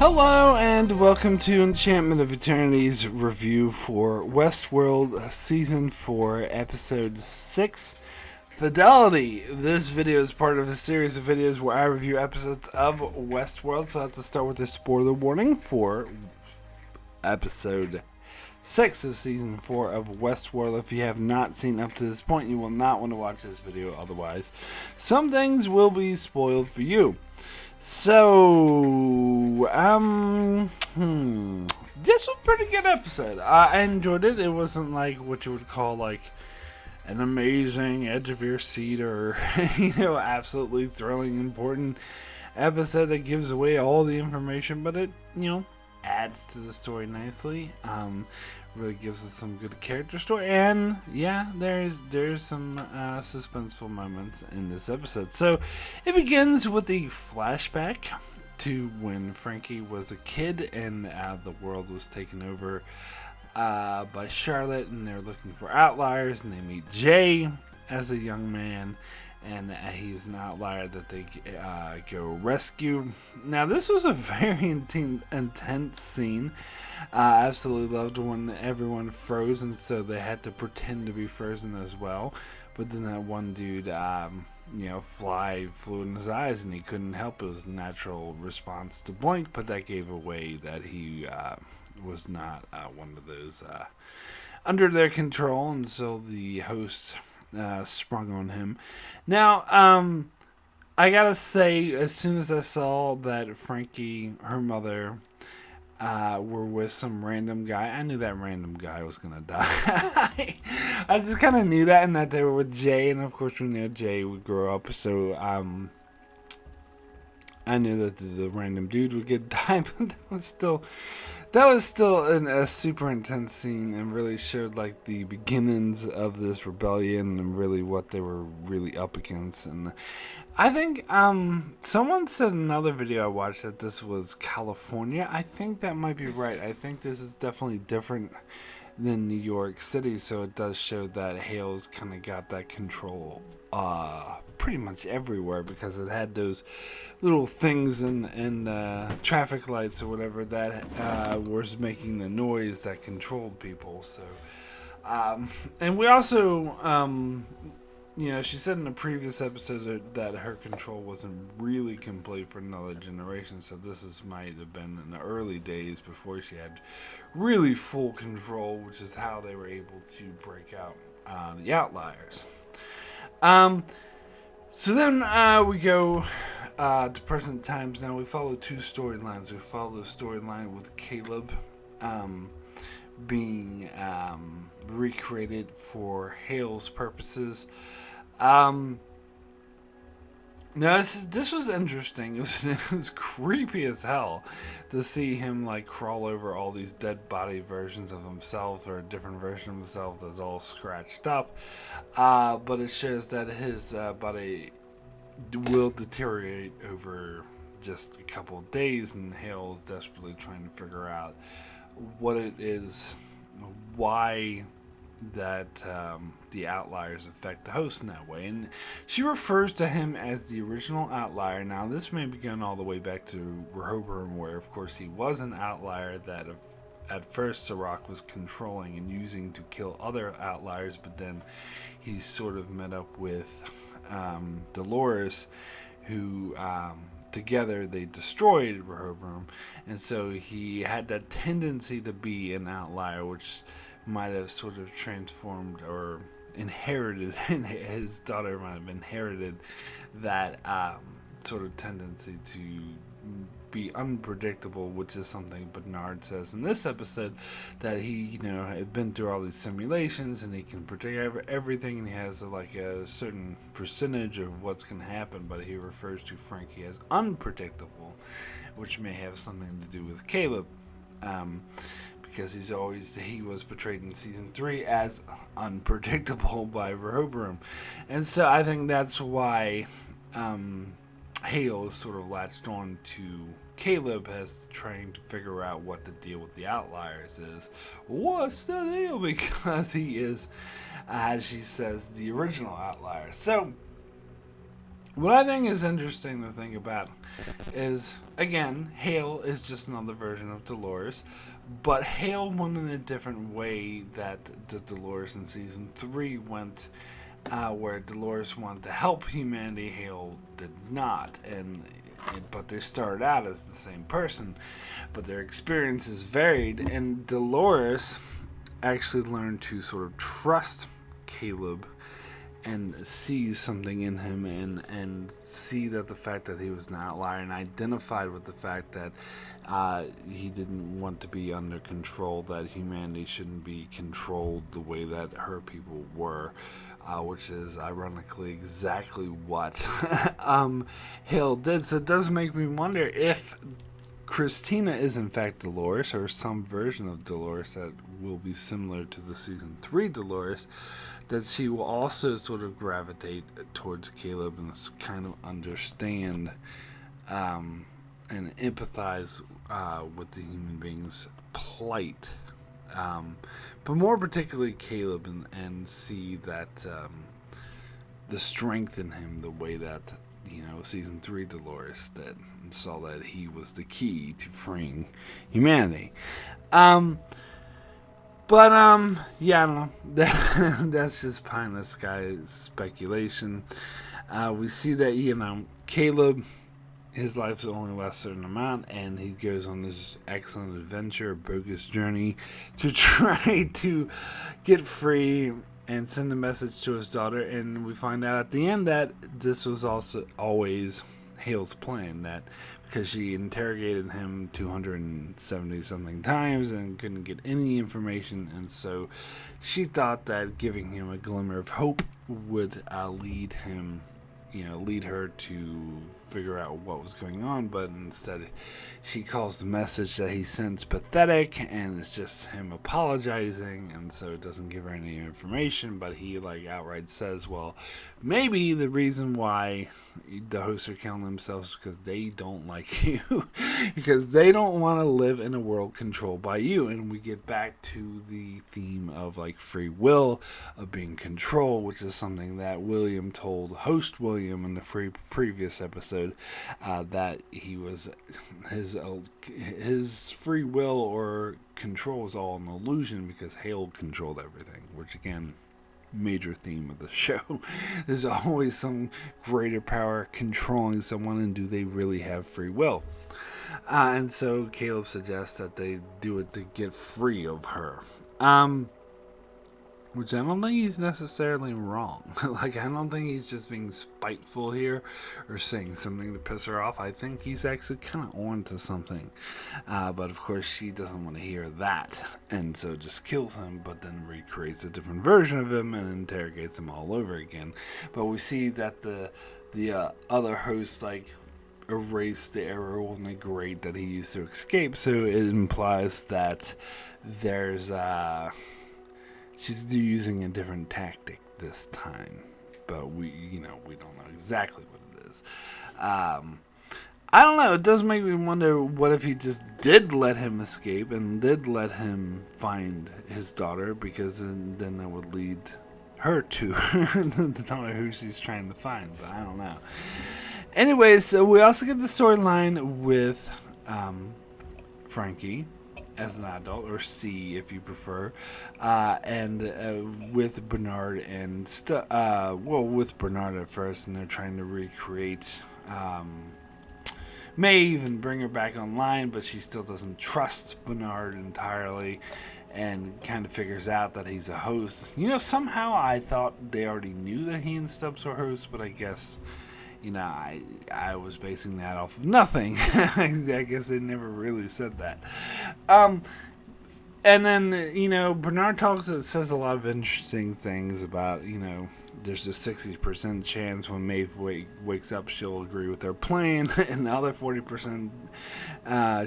Hello and welcome to Enchantment of Eternity's review for Westworld Season 4, Episode 6, Fidelity. This video is part of a series of videos where I review episodes of Westworld, so I have to start with a spoiler warning for Episode 6 of Season 4 of Westworld. If you have not seen up to this point, you will not want to watch this video, otherwise some things will be spoiled for you. So, this was a pretty good episode. I enjoyed it. It wasn't like what you would call like an amazing edge of your seat or, absolutely thrilling, important episode that gives away all the information, but it, adds to the story nicely. Really gives us some good character story, and there's some suspenseful moments in this episode. So it begins with the flashback to when Frankie was a kid and the world was taken over by Charlotte, and they're looking for outliers, and they meet Jay as a young man, and he's an outlier that they go rescue. Now, this was a very intense scene. I absolutely loved when everyone froze, and so they had to pretend to be frozen as well. But then that one dude, fly flew in his eyes, and he couldn't help it. It was a natural response to blink, but that gave away that he was not one of those under their control, and so the host sprung on him. Now, I gotta say, as soon as I saw that Frankie, her mother, were with some random guy, I knew that random guy was gonna die. I just kind of knew that, and that they were with Jay, and of course we knew Jay would grow up, so I knew that the random dude would get died, but that was still a super intense scene, and really showed like the beginnings of this rebellion and really what they were really up against. And I think someone said in another video I watched that this was California. I think that might be right. I think this is definitely different than New York City, so it does show that Hale's kind of got that control pretty much everywhere, because it had those little things and traffic lights or whatever that was making the noise that controlled people. So and we also she said in the previous episode that her control wasn't really complete for another generation, so might have been in the early days before she had really full control, which is how they were able to break out the outliers. So then we go to present times. Now we follow two storylines. We follow the storyline with Caleb being recreated for Hale's purposes. Now this was interesting. It was creepy as hell to see him like crawl over all these dead body versions of himself, or a different version of himself that's all scratched up. But it shows that his body will deteriorate over just a couple of days, and Hale is desperately trying to figure out what it is, why that the outliers affect the host in that way. And she refers to him as the original outlier. Now, this may be going all the way back to Rehoboam, where, of course, he was an outlier that at first Sirach was controlling and using to kill other outliers, but then he sort of met up with Dolores, who together they destroyed Rehoboam, and so he had that tendency to be an outlier, which might have sort of transformed or inherited, and his daughter might have inherited that sort of tendency to be unpredictable, which is something Bernard says in this episode, that he had been through all these simulations and he can predict everything, and he has like a certain percentage of what's going to happen, but he refers to Frankie as unpredictable, which may have something to do with Caleb, because he was portrayed in season 3 as unpredictable by Rehoboam. And so I think that's why Hale is sort of latched on to Caleb as trying to figure out what the deal with the outliers is. What's the deal? Because he is, as she says, the original outlier. So What I think is interesting to think about is, again, Hale is just another version of Dolores, but Hale went in a different way that the Dolores in season 3 went, where Dolores wanted to help humanity, Hale did not, but they started out as the same person, but their experiences varied, and Dolores actually learned to sort of trust Caleb and sees something in him, and see that the fact that he was an outlier, and identified with the fact that he didn't want to be under control, that humanity shouldn't be controlled the way that her people were, which is ironically exactly what Hill did. So it does make me wonder if Christina is in fact Dolores, or some version of Dolores that will be similar to the season 3 Dolores, that she will also sort of gravitate towards Caleb and kind of understand and empathize with the human being's plight. But more particularly Caleb, and see that the strength in him the way that season 3 Dolores did, and saw that he was the key to freeing humanity. But yeah, I don't know. That's just pie in the sky speculation. We see that Caleb, his life's only lasts a certain amount, and he goes on this excellent adventure, bogus journey, to try to get free and send a message to his daughter. And we find out at the end that this was also always Hale's plan, that because she interrogated him 270 something times and couldn't get any information, and so she thought that giving him a glimmer of hope would lead her to figure out what was going on. But instead she calls the message that he sends pathetic, and it's just him apologizing, and so it doesn't give her any information. But he outright says, well, maybe the reason why the hosts are killing themselves is because they don't like you, because they don't want to live in a world controlled by you. And we get back to the theme of free will, of being controlled, which is something that William told host William in the previous episode, that he was his free will or control is all an illusion, because Hale controlled everything, which again, major theme of the show. There's always some greater power controlling someone, and do they really have free will? And so Caleb suggests that they do it to get free of her. Which I don't think he's necessarily wrong. I don't think he's just being spiteful here or saying something to piss her off. I think he's actually kind of on to something. But of course, she doesn't want to hear that. And so just kills him, but then recreates a different version of him and interrogates him all over again. But we see that the other hosts, erase the arrow on the grate that he used to escape. So it implies that there's she's using a different tactic this time, but we don't know exactly what it is. I don't know. It does make me wonder, what if he just did let him escape and did let him find his daughter, because then that would lead her to tell her who she's trying to find, but I don't know. Anyways, so we also get the storyline with Frankie as an adult, or C if you prefer, and with Bernard and with Bernard at first, and they're trying to recreate Maeve and bring her back online, but she still doesn't trust Bernard entirely, and kind of figures out that he's a host. Somehow I thought they already knew that he and Stubbs were hosts, but I guess I was basing that off of nothing. I guess they never really said that. And then, Bernard says a lot of interesting things about, there's a 60% chance when Maeve wakes up, she'll agree with their plan, and the other 40%,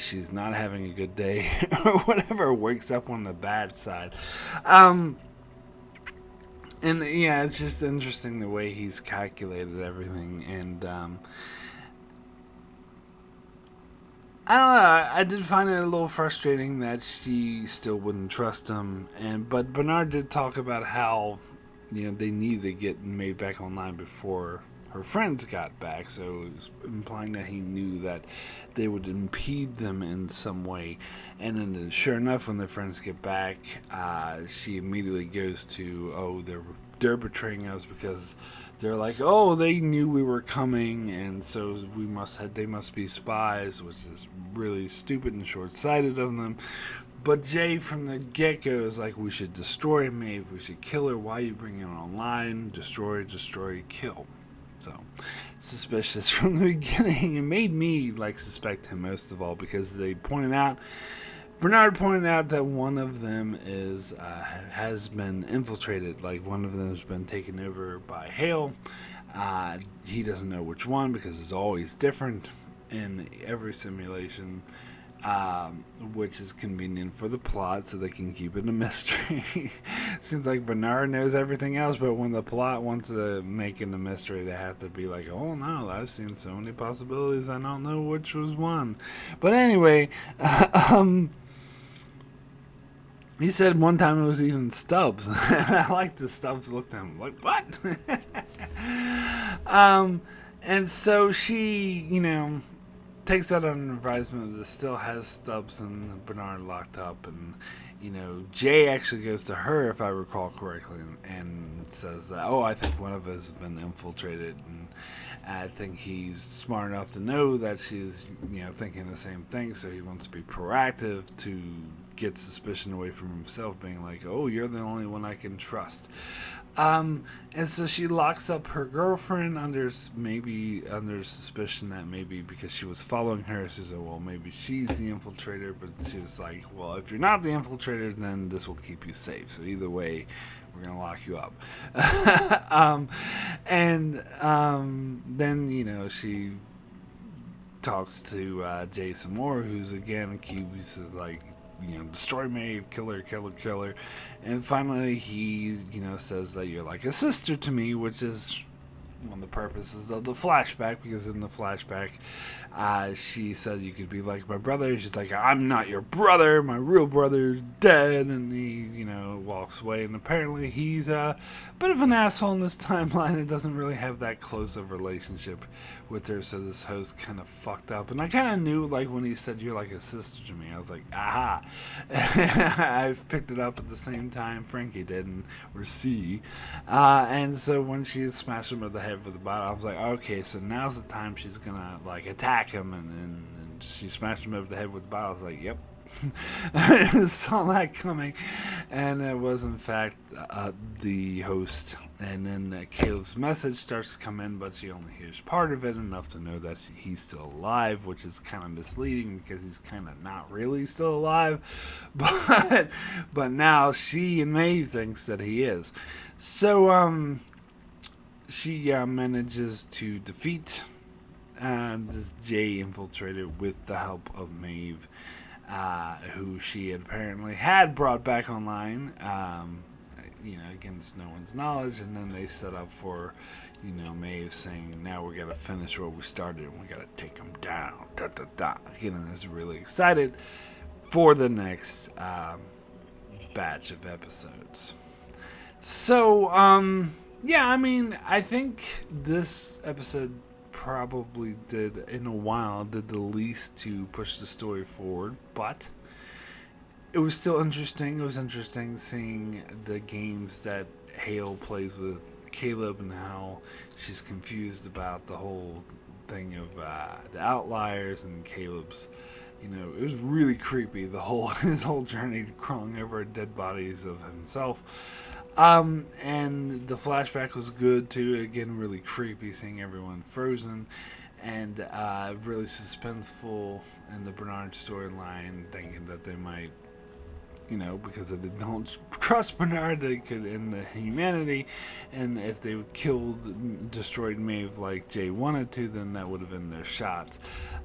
she's not having a good day, or whatever, wakes up on the bad side. And yeah, it's just interesting the way he's calculated everything. And I don't know, I did find it a little frustrating that she still wouldn't trust him. But Bernard did talk about how they need to get May back online before her friends got back, so it was implying that he knew that they would impede them in some way. And then, sure enough, when their friends get back, she immediately goes to, oh, they're betraying us because they're like, oh, they knew we were coming, and so they must be spies, which is really stupid and short-sighted of them. But Jay, from the get-go, is like, we should destroy Maeve, we should kill her. Why are you bringing her online? Destroy, kill. So, suspicious from the beginning. It made me, suspect him most of all, because Bernard pointed out that one of them has been infiltrated, like one of them has been taken over by Hale. He doesn't know which one, because it's always different in every simulation. Which is convenient for the plot, so they can keep it a mystery. Seems like Bernard knows everything else, but when the plot wants to make it a mystery, they have to be like, oh no, I've seen so many possibilities, I don't know which was one. But anyway, he said one time it was even Stubbs. I like the Stubbs looked at him like, what? And so she, takes out an advisement that still has Stubbs and Bernard locked up, and Jay actually goes to her, if I recall correctly, and says that, oh, I think one of us has been infiltrated, and I think he's smart enough to know that she's thinking the same thing, so he wants to be proactive to get suspicion away from himself, being like, oh, you're the only one I can trust. And so she locks up her girlfriend under suspicion that maybe because she was following her, she said, well, maybe she's the infiltrator, but she was like, well, if you're not the infiltrator, then this will keep you safe. So either way, we're going to lock you up. Then, she talks to Jason Moore, who's again accused of destroy Maeve, kill her. And finally he, says that you're like a sister to me, which is one of the purposes of the flashback, because in the flashback, she said you could be like my brother. She's like, I'm not your brother, my real brother's dead, and he, walks away, and apparently he's a bit of an asshole in this timeline and doesn't really have that close of relationship with her, so this host kind of fucked up. And I kind of knew, when he said you're like a sister to me, I was like, aha. I've picked it up at the same time Frankie did, or C. And so when she smashed him with the head with the bottle, I was like, okay, so now's the time she's gonna attack him, and she smashed him over the head with the bottle. I was like, yep. Saw that coming, and it was in fact the host. And then Caleb's message starts to come in, but she only hears part of it, enough to know that he's still alive, which is kind of misleading because he's kind of not really still alive, but now she and Maeve thinks that he is. So she manages to defeat this Jay infiltrator with the help of Maeve, who she had apparently had brought back online, against no one's knowledge. And then they set up for, Maeve saying, now we're going to finish what we started and we got to take them down. Is really excited for the next batch of episodes. So, I think this episode probably did the least to push the story forward, but it was still interesting. It was interesting seeing the games that Hale plays with Caleb and how she's confused about the whole thing of the outliers and Caleb's. It was really creepy, his whole journey crawling over dead bodies of himself. And the flashback was good too. Again, really creepy, seeing everyone frozen, and really suspenseful in the Bernard storyline, thinking that they might, because they don't trust Bernard, they could end the humanity, and if they destroyed Maeve like Jay wanted to, then that would have been their shots.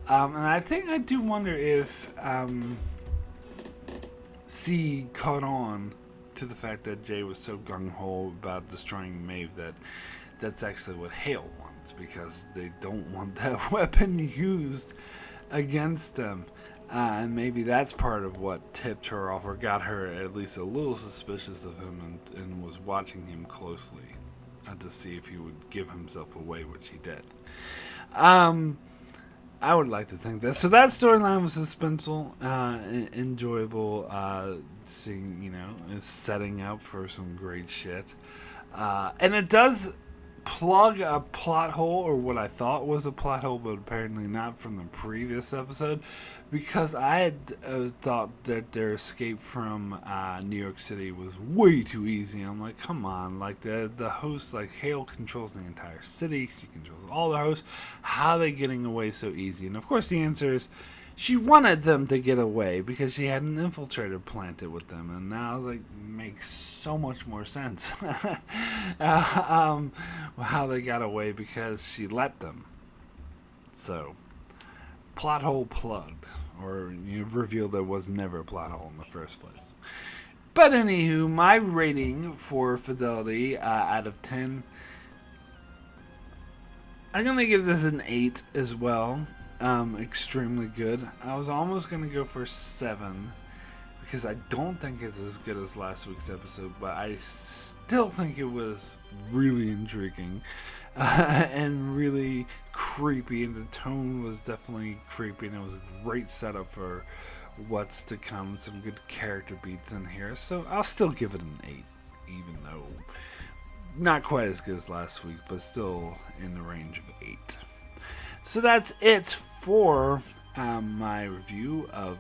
And I do wonder if C caught on to the fact that Jay was so gung-ho about destroying Maeve that's actually what Hale wants, because they don't want that weapon used against them. And maybe that's part of what tipped her off, or got her at least a little suspicious of him, and was watching him closely. to see if he would give himself away, which he did. I would like to think that. So that storyline was suspenseful, enjoyable. Seeing, is setting up for some great shit, and it does plug a plot hole, or what I thought was a plot hole, but apparently not, from the previous episode, because I had thought that their escape from New York City was way too easy. I'm like, come on, like the host, like Hale controls the entire city, she controls all the hosts. How are they getting away so easy? And of course, the answer is she wanted them to get away because she had an infiltrator planted with them, and now I was like, makes so much more sense how they got away, because she let them. So, plot hole plugged, or revealed there was never a plot hole in the first place. But anywho, my rating for Fidelity out of 10, I'm gonna give this an 8 as well. Extremely good. I was almost gonna go for 7 because I don't think it's as good as last week's episode, but I still think it was really intriguing and really creepy, and the tone was definitely creepy, and it was a great setup for what's to come. Some good character beats in here, so I'll still give it an 8, even though not quite as good as last week, but still in the range of 8. So that's it for my review of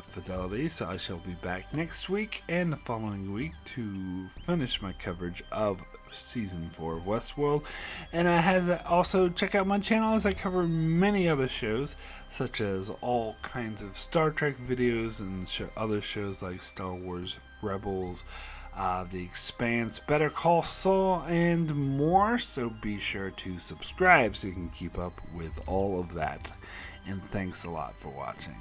Fidelity. So I shall be back next week and the following week to finish my coverage of Season 4 of Westworld. And also check out my channel as I cover many other shows, such as all kinds of Star Trek videos and other shows like Star Wars Rebels, The Expanse, Better Call Saul, and more. So be sure to subscribe so you can keep up with all of that. And thanks a lot for watching.